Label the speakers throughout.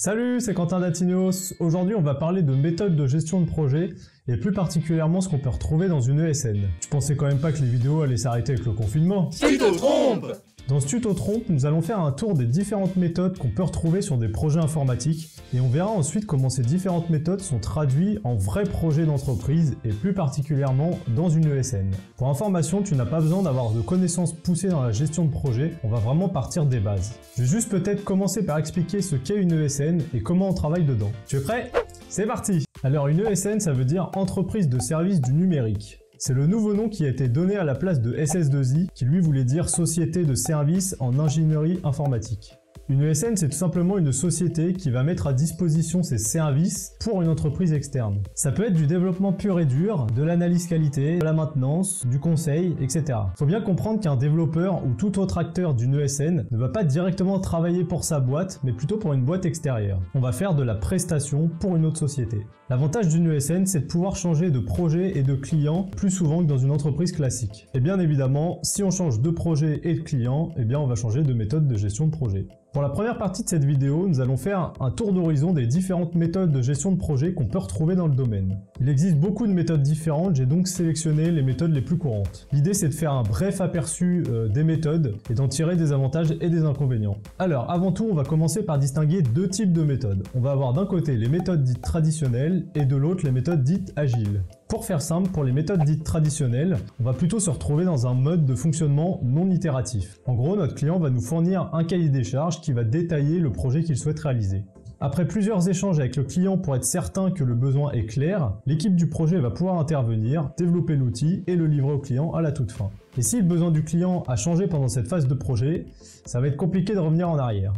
Speaker 1: Salut, c'est Quentin d'Atineos. Aujourd'hui, on va parler de méthodes de gestion de projet et plus particulièrement ce qu'on peut retrouver dans une ESN. Je pensais quand même pas que les vidéos allaient s'arrêter avec le confinement.
Speaker 2: Tu te trompes!
Speaker 1: Dans ce tuto trompe, nous allons faire un tour des différentes méthodes qu'on peut retrouver sur des projets informatiques et on verra ensuite comment ces différentes méthodes sont traduites en vrais projets d'entreprise et plus particulièrement dans une ESN. Pour information, tu n'as pas besoin d'avoir de connaissances poussées dans la gestion de projet, on va vraiment partir des bases. Je vais juste peut-être commencer par expliquer ce qu'est une ESN et comment on travaille dedans. Tu es prêt? C'est parti! Alors une ESN, ça veut dire entreprise de service du numérique. C'est le nouveau nom qui a été donné à la place de SS2I, qui lui voulait dire Société de services en ingénierie informatique. Une ESN, c'est tout simplement une société qui va mettre à disposition ses services pour une entreprise externe. Ça peut être du développement pur et dur, de l'analyse qualité, de la maintenance, du conseil, etc. Faut bien comprendre qu'un développeur ou tout autre acteur d'une ESN ne va pas directement travailler pour sa boîte, mais plutôt pour une boîte extérieure. On va faire de la prestation pour une autre société. L'avantage d'une ESN, c'est de pouvoir changer de projet et de client plus souvent que dans une entreprise classique. Et bien évidemment, si on change de projet et de client, eh bien on va changer de méthode de gestion de projet. Pour la première partie de cette vidéo, nous allons faire un tour d'horizon des différentes méthodes de gestion de projet qu'on peut retrouver dans le domaine. Il existe beaucoup de méthodes différentes, j'ai donc sélectionné les méthodes les plus courantes. L'idée c'est de faire un bref aperçu des méthodes et d'en tirer des avantages et des inconvénients. Alors avant tout, on va commencer par distinguer deux types de méthodes. On va avoir d'un côté les méthodes dites traditionnelles et de l'autre les méthodes dites agiles. Pour faire simple, pour les méthodes dites traditionnelles, on va plutôt se retrouver dans un mode de fonctionnement non itératif. En gros, notre client va nous fournir un cahier des charges qui va détailler le projet qu'il souhaite réaliser. Après plusieurs échanges avec le client pour être certain que le besoin est clair, l'équipe du projet va pouvoir intervenir, développer l'outil et le livrer au client à la toute fin. Et si le besoin du client a changé pendant cette phase de projet, ça va être compliqué de revenir en arrière.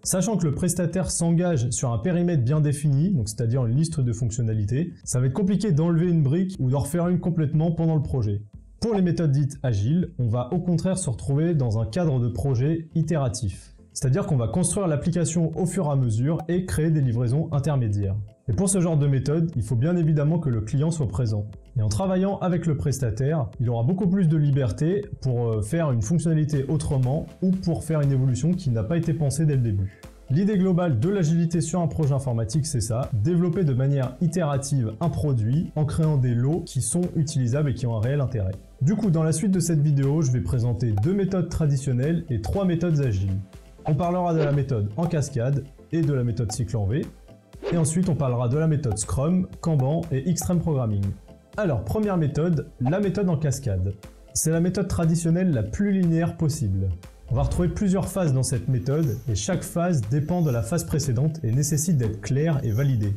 Speaker 1: Sachant que le prestataire s'engage sur un périmètre bien défini, donc c'est-à-dire une liste de fonctionnalités, ça va être compliqué d'enlever une brique ou d'en refaire une complètement pendant le projet. Pour les méthodes dites agiles, on va au contraire se retrouver dans un cadre de projet itératif. C'est-à-dire qu'on va construire l'application au fur et à mesure et créer des livraisons intermédiaires. Et pour ce genre de méthode, il faut bien évidemment que le client soit présent. Et en travaillant avec le prestataire, il aura beaucoup plus de liberté pour faire une fonctionnalité autrement ou pour faire une évolution qui n'a pas été pensée dès le début. L'idée globale de l'agilité sur un projet informatique, c'est ça, développer de manière itérative un produit en créant des lots qui sont utilisables et qui ont un réel intérêt. Du coup, dans la suite de cette vidéo, je vais présenter deux méthodes traditionnelles et trois méthodes agiles. On parlera de la méthode en cascade et de la méthode cycle en V. Et ensuite, on parlera de la méthode Scrum, Kanban et Extreme Programming. Alors, première méthode, la méthode en cascade. C'est la méthode traditionnelle la plus linéaire possible. On va retrouver plusieurs phases dans cette méthode et chaque phase dépend de la phase précédente et nécessite d'être claire et validée.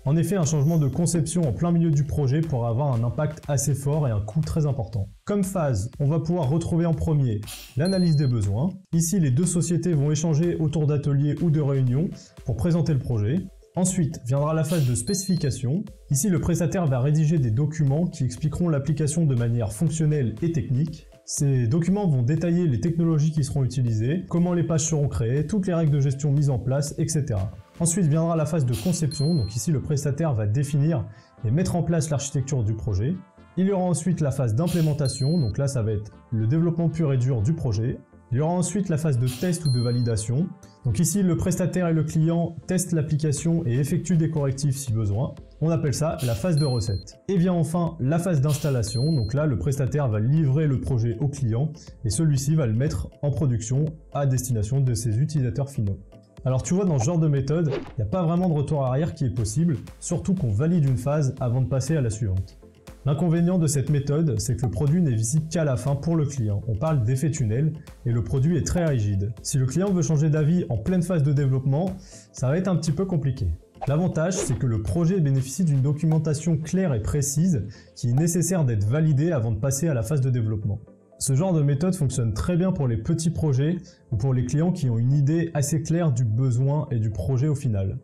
Speaker 1: En effet, un changement de conception en plein milieu du projet pourra avoir un impact assez fort et un coût très important. Comme phase, on va pouvoir retrouver en premier l'analyse des besoins. Ici, les deux sociétés vont échanger autour d'ateliers ou de réunions pour présenter le projet. Ensuite viendra la phase de spécification. Ici, le prestataire va rédiger des documents qui expliqueront l'application de manière fonctionnelle et technique. Ces documents vont détailler les technologies qui seront utilisées, comment les pages seront créées, toutes les règles de gestion mises en place, etc. Ensuite viendra la phase de conception, donc ici le prestataire va définir et mettre en place l'architecture du projet. Il y aura ensuite la phase d'implémentation, donc là ça va être le développement pur et dur du projet. Il y aura ensuite la phase de test ou de validation. Donc ici, le prestataire et le client testent l'application et effectuent des correctifs si besoin. On appelle ça la phase de recette. Et vient enfin la phase d'installation. Donc là, le prestataire va livrer le projet au client et celui-ci va le mettre en production à destination de ses utilisateurs finaux. Alors tu vois, dans ce genre de méthode, il n'y a pas vraiment de retour arrière qui est possible, surtout qu'on valide une phase avant de passer à la suivante. L'inconvénient de cette méthode, c'est que le produit n'est visible qu'à la fin pour le client. On parle d'effet tunnel et le produit est très rigide. Si le client veut changer d'avis en pleine phase de développement, ça va être un petit peu compliqué. L'avantage, c'est que le projet bénéficie d'une documentation claire et précise qui est nécessaire d'être validée avant de passer à la phase de développement. Ce genre de méthode fonctionne très bien pour les petits projets ou pour les clients qui ont une idée assez claire du besoin et du projet au final.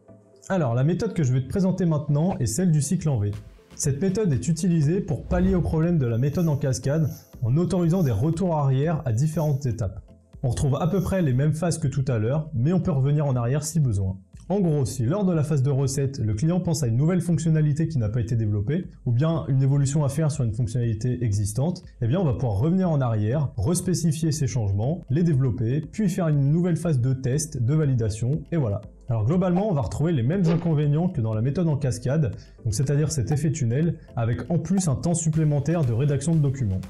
Speaker 1: Alors, la méthode que je vais te présenter maintenant est celle du cycle en V. Cette méthode est utilisée pour pallier au problème de la méthode en cascade en autorisant des retours arrière à différentes étapes. On retrouve à peu près les mêmes phases que tout à l'heure, mais on peut revenir en arrière si besoin. En gros, si lors de la phase de recette, le client pense à une nouvelle fonctionnalité qui n'a pas été développée, ou bien une évolution à faire sur une fonctionnalité existante, eh bien on va pouvoir revenir en arrière, respécifier ces changements, les développer, puis faire une nouvelle phase de test, de validation, et voilà. Alors globalement, on va retrouver les mêmes inconvénients que dans la méthode en cascade, donc c'est-à-dire cet effet tunnel, avec en plus un temps supplémentaire de rédaction de documents.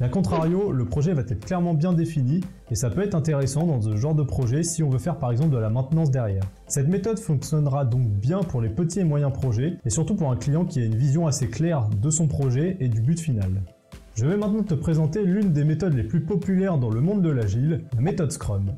Speaker 1: Mais à contrario, le projet va être clairement bien défini et ça peut être intéressant dans ce genre de projet si on veut faire par exemple de la maintenance derrière. Cette méthode fonctionnera donc bien pour les petits et moyens projets et surtout pour un client qui a une vision assez claire de son projet et du but final. Je vais maintenant te présenter l'une des méthodes les plus populaires dans le monde de l'agile, la méthode Scrum.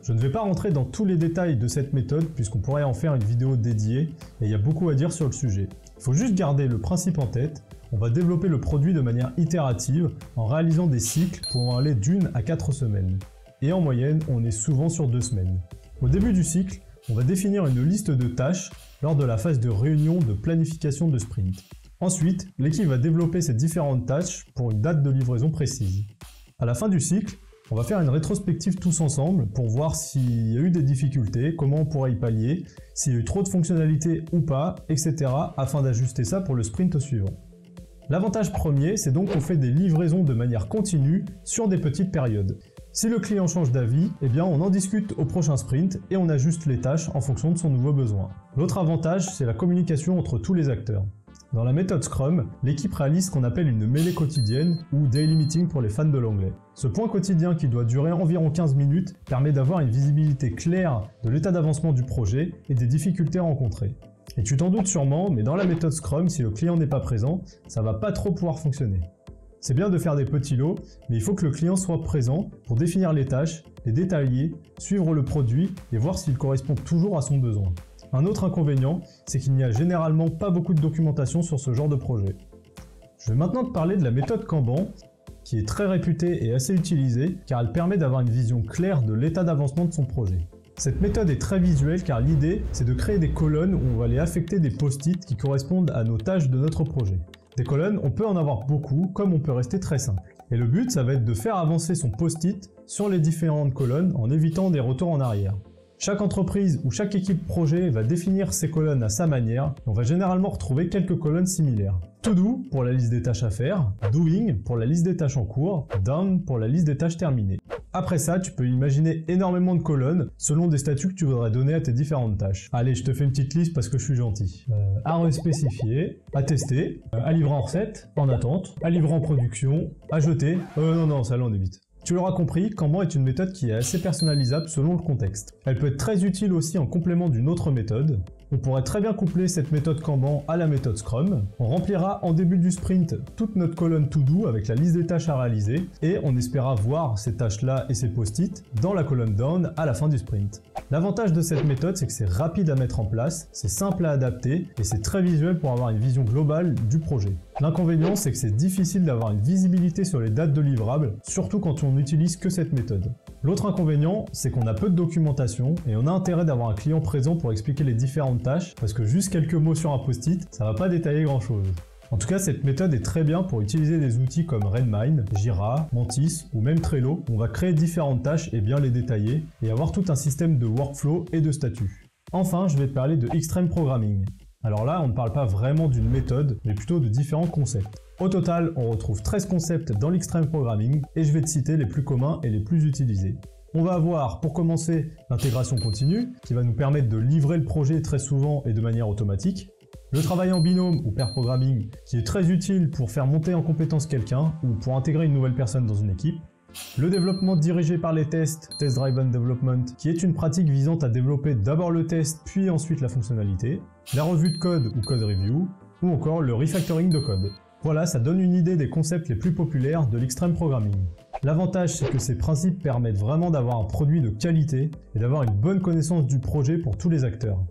Speaker 1: Je ne vais pas rentrer dans tous les détails de cette méthode puisqu'on pourrait en faire une vidéo dédiée et il y a beaucoup à dire sur le sujet. Il faut juste garder le principe en tête. On va développer le produit de manière itérative en réalisant des cycles pouvant aller d'1 à 4 semaines. Et en moyenne, on est souvent sur 2 semaines. Au début du cycle, on va définir une liste de tâches lors de la phase de réunion de planification de sprint. Ensuite, l'équipe va développer ces différentes tâches pour une date de livraison précise. À la fin du cycle, on va faire une rétrospective tous ensemble pour voir s'il y a eu des difficultés, comment on pourrait y pallier, s'il y a eu trop de fonctionnalités ou pas, etc. afin d'ajuster ça pour le sprint suivant. L'avantage premier, c'est donc qu'on fait des livraisons de manière continue sur des petites périodes. Si le client change d'avis, eh bien on en discute au prochain sprint et on ajuste les tâches en fonction de son nouveau besoin. L'autre avantage, c'est la communication entre tous les acteurs. Dans la méthode Scrum, l'équipe réalise ce qu'on appelle une mêlée quotidienne ou daily meeting pour les fans de l'anglais. Ce point quotidien qui doit durer environ 15 minutes permet d'avoir une visibilité claire de l'état d'avancement du projet et des difficultés rencontrées. Et tu t'en doutes sûrement, mais dans la méthode Scrum, si le client n'est pas présent, ça va pas trop pouvoir fonctionner. C'est bien de faire des petits lots, mais il faut que le client soit présent pour définir les tâches, les détailler, suivre le produit et voir s'il correspond toujours à son besoin. Un autre inconvénient, c'est qu'il n'y a généralement pas beaucoup de documentation sur ce genre de projet. Je vais maintenant te parler de la méthode Kanban, qui est très réputée et assez utilisée, car elle permet d'avoir une vision claire de l'état d'avancement de son projet. Cette méthode est très visuelle car l'idée, c'est de créer des colonnes où on va aller affecter des post-it qui correspondent à nos tâches de notre projet. Des colonnes, on peut en avoir beaucoup, comme on peut rester très simple. Et le but, ça va être de faire avancer son post-it sur les différentes colonnes en évitant des retours en arrière. Chaque entreprise ou chaque équipe projet va définir ses colonnes à sa manière, et on va généralement retrouver quelques colonnes similaires. To do pour la liste des tâches à faire, doing pour la liste des tâches en cours, done pour la liste des tâches terminées. Après ça, tu peux imaginer énormément de colonnes selon des statuts que tu voudrais donner à tes différentes tâches. Allez, je te fais une petite liste parce que je suis gentil. À respécifier, à tester, à livrer en recette, en attente, à livrer en production, à jeter. Non, ça là on évite. Tu l'auras compris, Kanban est une méthode qui est assez personnalisable selon le contexte. Elle peut être très utile aussi en complément d'une autre méthode. On pourrait très bien coupler cette méthode Kanban à la méthode Scrum. On remplira en début du sprint toute notre colonne To Do avec la liste des tâches à réaliser et on espérera voir ces tâches-là et ces post-it dans la colonne Down à la fin du sprint. L'avantage de cette méthode, c'est que c'est rapide à mettre en place, c'est simple à adapter et c'est très visuel pour avoir une vision globale du projet. L'inconvénient, c'est que c'est difficile d'avoir une visibilité sur les dates de livrables, surtout quand on n'utilise que cette méthode. L'autre inconvénient, c'est qu'on a peu de documentation et on a intérêt d'avoir un client présent pour expliquer les différentes tâches, parce que juste quelques mots sur un post-it, ça va pas détailler grand chose. En tout cas, cette méthode est très bien pour utiliser des outils comme Redmine, Jira, Mantis ou même Trello, où on va créer différentes tâches et bien les détailler, et avoir tout un système de workflow et de statuts. Enfin, je vais te parler de Extreme Programming. Alors là, on ne parle pas vraiment d'une méthode, mais plutôt de différents concepts. Au total, on retrouve 13 concepts dans l'Extreme Programming, et je vais te citer les plus communs et les plus utilisés. On va avoir, pour commencer, l'intégration continue, qui va nous permettre de livrer le projet très souvent et de manière automatique. Le travail en binôme ou pair programming, qui est très utile pour faire monter en compétence quelqu'un ou pour intégrer une nouvelle personne dans une équipe. Le développement dirigé par les tests, Test Driven Development, qui est une pratique visant à développer d'abord le test puis ensuite la fonctionnalité. La revue de code ou code review, ou encore le refactoring de code. Voilà, ça donne une idée des concepts les plus populaires de l'Extreme Programming. L'avantage, c'est que ces principes permettent vraiment d'avoir un produit de qualité et d'avoir une bonne connaissance du projet pour tous les acteurs.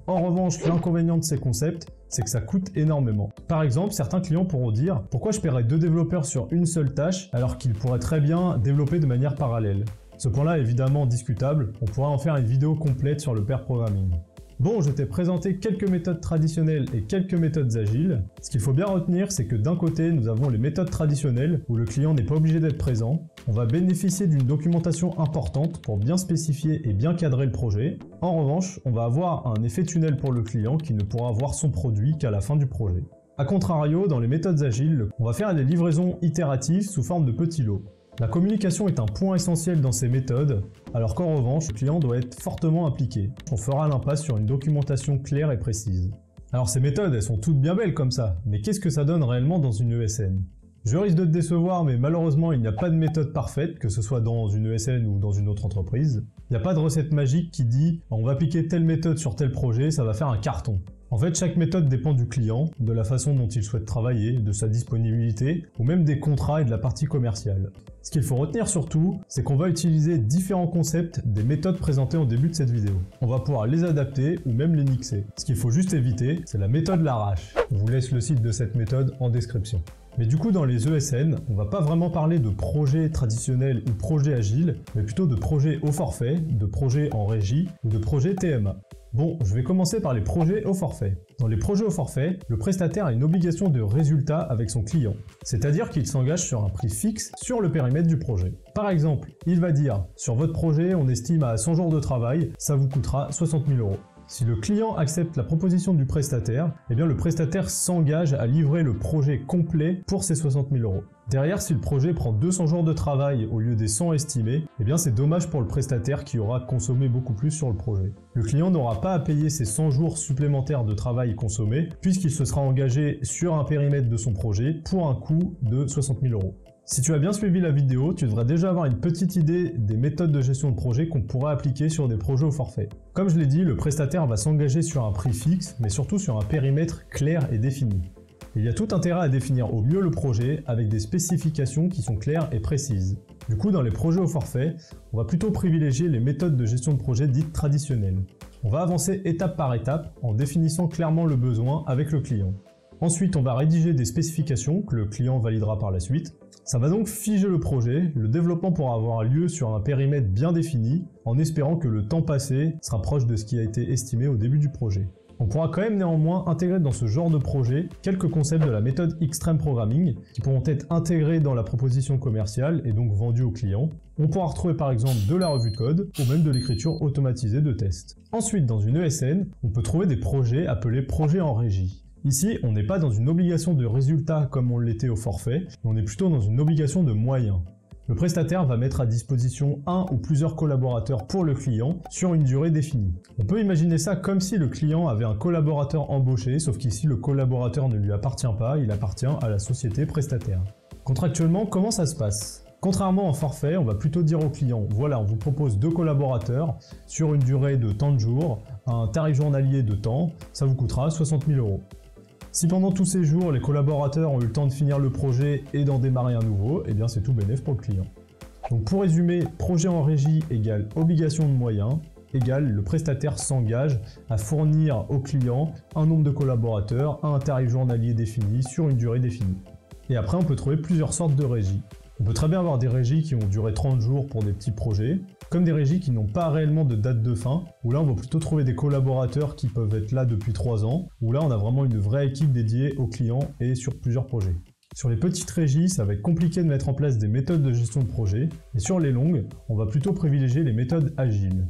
Speaker 1: En revanche, l'inconvénient de ces concepts, c'est que ça coûte énormément. Par exemple, certains clients pourront dire « Pourquoi je paierais 2 développeurs sur une seule tâche alors qu'ils pourraient très bien développer de manière parallèle ?» Ce point-là est évidemment discutable, on pourra en faire une vidéo complète sur le pair programming. Bon, je t'ai présenté quelques méthodes traditionnelles et quelques méthodes agiles. Ce qu'il faut bien retenir, c'est que d'un côté, nous avons les méthodes traditionnelles où le client n'est pas obligé d'être présent. On va bénéficier d'une documentation importante pour bien spécifier et bien cadrer le projet. En revanche, on va avoir un effet tunnel pour le client qui ne pourra voir son produit qu'à la fin du projet. A contrario, dans les méthodes agiles, on va faire des livraisons itératives sous forme de petits lots. La communication est un point essentiel dans ces méthodes, alors qu'en revanche, le client doit être fortement impliqué. On fera l'impasse sur une documentation claire et précise. Alors ces méthodes, elles sont toutes bien belles comme ça, mais qu'est-ce que ça donne réellement dans une ESN? Je risque de te décevoir, mais malheureusement, il n'y a pas de méthode parfaite, que ce soit dans une ESN ou dans une autre entreprise. Il n'y a pas de recette magique qui dit « on va appliquer telle méthode sur tel projet, ça va faire un carton ». En fait, chaque méthode dépend du client, de la façon dont il souhaite travailler, de sa disponibilité, ou même des contrats et de la partie commerciale. Ce qu'il faut retenir surtout, c'est qu'on va utiliser différents concepts des méthodes présentées au début de cette vidéo. On va pouvoir les adapter ou même les mixer. Ce qu'il faut juste éviter, c'est la méthode l'arrache. On vous laisse le site de cette méthode en description. Mais du coup, dans les ESN, on va pas vraiment parler de projets traditionnels ou projets agiles, mais plutôt de projets au forfait, de projets en régie ou de projets TMA. Bon, je vais commencer par les projets au forfait. Dans les projets au forfait, le prestataire a une obligation de résultat avec son client, c'est-à-dire qu'il s'engage sur un prix fixe sur le périmètre du projet. Par exemple, il va dire « Sur votre projet, on estime à 100 jours de travail, ça vous coûtera 60 000 €. Si le client accepte la proposition du prestataire, eh bien le prestataire s'engage à livrer le projet complet pour ces 60 000 €. Derrière, si le projet prend 200 jours de travail au lieu des 100 estimés, eh bien c'est dommage pour le prestataire qui aura consommé beaucoup plus sur le projet. Le client n'aura pas à payer ces 100 jours supplémentaires de travail consommés, puisqu'il se sera engagé sur un périmètre de son projet pour un coût de 60 000 €. Si tu as bien suivi la vidéo, tu devrais déjà avoir une petite idée des méthodes de gestion de projet qu'on pourrait appliquer sur des projets au forfait. Comme je l'ai dit, le prestataire va s'engager sur un prix fixe, mais surtout sur un périmètre clair et défini. Il y a tout intérêt à définir au mieux le projet avec des spécifications qui sont claires et précises. Du coup, dans les projets au forfait, on va plutôt privilégier les méthodes de gestion de projet dites traditionnelles. On va avancer étape par étape en définissant clairement le besoin avec le client. Ensuite, on va rédiger des spécifications que le client validera par la suite. Ça va donc figer le projet, le développement pourra avoir lieu sur un périmètre bien défini, en espérant que le temps passé sera proche de ce qui a été estimé au début du projet. On pourra quand même néanmoins intégrer dans ce genre de projet quelques concepts de la méthode Extreme Programming qui pourront être intégrés dans la proposition commerciale et donc vendus au client. On pourra retrouver par exemple de la revue de code ou même de l'écriture automatisée de tests. Ensuite, dans une ESN, on peut trouver des projets appelés projets en régie. Ici, on n'est pas dans une obligation de résultat comme on l'était au forfait, mais on est plutôt dans une obligation de moyens. Le prestataire va mettre à disposition un ou plusieurs collaborateurs pour le client sur une durée définie. On peut imaginer ça comme si le client avait un collaborateur embauché, sauf qu'ici le collaborateur ne lui appartient pas, il appartient à la société prestataire. Contractuellement, comment ça se passe ? Contrairement au forfait, on va plutôt dire au client, voilà, on vous propose 2 collaborateurs sur une durée de tant de jours, un tarif journalier de temps, ça vous coûtera 60 000 €. Si pendant tous ces jours, les collaborateurs ont eu le temps de finir le projet et d'en démarrer un nouveau, eh bien c'est tout bénef pour le client. Donc pour résumer, projet en régie égale obligation de moyens, égale le prestataire s'engage à fournir au client un nombre de collaborateurs à un tarif journalier défini sur une durée définie. Et après on peut trouver plusieurs sortes de régies. On peut très bien avoir des régies qui vont durer 30 jours pour des petits projets, comme des régies qui n'ont pas réellement de date de fin, où là on va plutôt trouver des collaborateurs qui peuvent être là depuis 3 ans, où là on a vraiment une vraie équipe dédiée aux clients et sur plusieurs projets. Sur les petites régies, ça va être compliqué de mettre en place des méthodes de gestion de projet, et sur les longues, on va plutôt privilégier les méthodes agiles.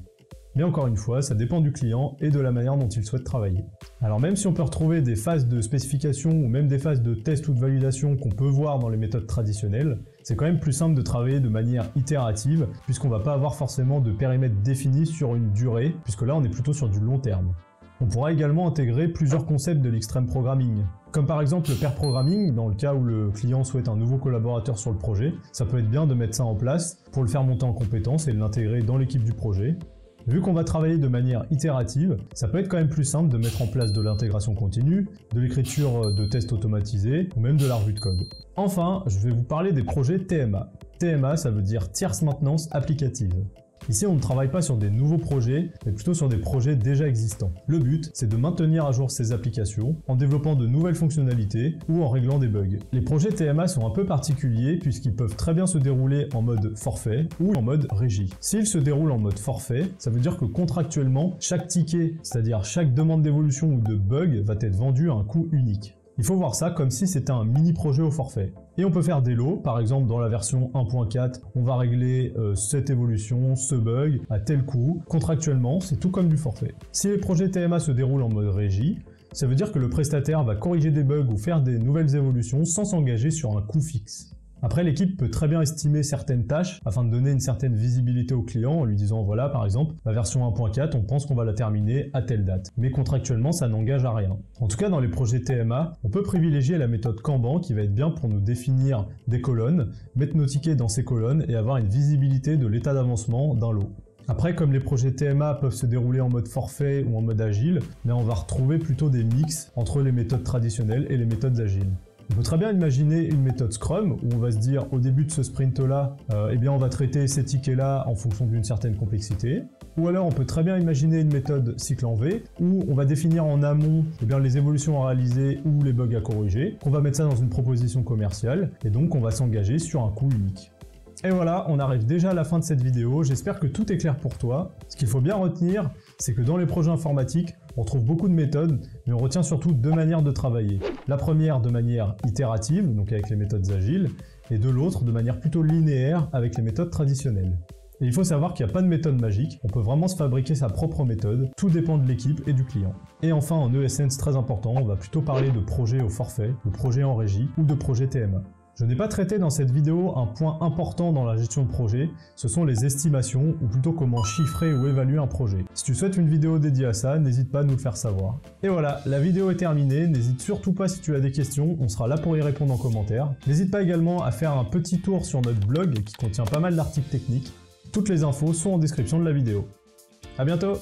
Speaker 1: Mais encore une fois, ça dépend du client et de la manière dont il souhaite travailler. Alors même si on peut retrouver des phases de spécification ou même des phases de test ou de validation qu'on peut voir dans les méthodes traditionnelles, c'est quand même plus simple de travailler de manière itérative puisqu'on va pas avoir forcément de périmètre défini sur une durée, puisque là on est plutôt sur du long terme. On pourra également intégrer plusieurs concepts de l'extreme programming, comme par exemple le pair programming, dans le cas où le client souhaite un nouveau collaborateur sur le projet. Ça peut être bien de mettre ça en place pour le faire monter en compétence et de l'intégrer dans l'équipe du projet. Vu qu'on va travailler de manière itérative, ça peut être quand même plus simple de mettre en place de l'intégration continue, de l'écriture de tests automatisés ou même de la revue de code. Enfin, je vais vous parler des projets TMA. TMA, ça veut dire tierce maintenance applicative. Ici, on ne travaille pas sur des nouveaux projets, mais plutôt sur des projets déjà existants. Le but, c'est de maintenir à jour ces applications en développant de nouvelles fonctionnalités ou en réglant des bugs. Les projets TMA sont un peu particuliers puisqu'ils peuvent très bien se dérouler en mode forfait ou en mode régie. S'ils se déroulent en mode forfait, ça veut dire que contractuellement, chaque ticket, c'est-à-dire chaque demande d'évolution ou de bug, va être vendu à un coût unique. Il faut voir ça comme si c'était un mini projet au forfait. Et on peut faire des lots, par exemple dans la version 1.4, on va régler cette évolution, ce bug, à tel coût. Contractuellement, c'est tout comme du forfait. Si les projets TMA se déroulent en mode régie, ça veut dire que le prestataire va corriger des bugs ou faire des nouvelles évolutions sans s'engager sur un coût fixe. Après, l'équipe peut très bien estimer certaines tâches afin de donner une certaine visibilité au client en lui disant voilà, par exemple, la version 1.4, on pense qu'on va la terminer à telle date. Mais contractuellement, ça n'engage à rien. En tout cas, dans les projets TMA, on peut privilégier la méthode Kanban qui va être bien pour nous définir des colonnes, mettre nos tickets dans ces colonnes et avoir une visibilité de l'état d'avancement d'un lot. Après, comme les projets TMA peuvent se dérouler en mode forfait ou en mode agile, là on va retrouver plutôt des mix entre les méthodes traditionnelles et les méthodes agiles. On peut très bien imaginer une méthode Scrum où on va se dire au début de ce sprint-là, eh bien on va traiter ces tickets-là en fonction d'une certaine complexité. Ou alors on peut très bien imaginer une méthode cycle en V où on va définir en amont eh bien, les évolutions à réaliser ou les bugs à corriger, qu'on va mettre ça dans une proposition commerciale et donc on va s'engager sur un coût unique. Et voilà, on arrive déjà à la fin de cette vidéo, j'espère que tout est clair pour toi. Ce qu'il faut bien retenir, c'est que dans les projets informatiques, on trouve beaucoup de méthodes, mais on retient surtout deux manières de travailler. La première de manière itérative, donc avec les méthodes agiles, et de l'autre de manière plutôt linéaire avec les méthodes traditionnelles. Et il faut savoir qu'il n'y a pas de méthode magique, on peut vraiment se fabriquer sa propre méthode, tout dépend de l'équipe et du client. Et enfin en ESN, c'est très important, on va plutôt parler de projet au forfait, de projet en régie ou de projet TMA. Je n'ai pas traité dans cette vidéo un point important dans la gestion de projet, ce sont les estimations, ou plutôt comment chiffrer ou évaluer un projet. Si tu souhaites une vidéo dédiée à ça, n'hésite pas à nous le faire savoir. Et voilà, la vidéo est terminée, n'hésite surtout pas si tu as des questions, on sera là pour y répondre en commentaire. N'hésite pas également à faire un petit tour sur notre blog qui contient pas mal d'articles techniques. Toutes les infos sont en description de la vidéo. À bientôt!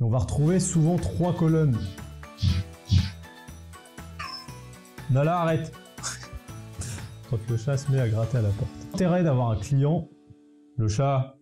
Speaker 1: On va retrouver souvent trois colonnes. Nala, arrête. Quand le chat se met à gratter à la porte. L'intérêt d'avoir un client, le chat,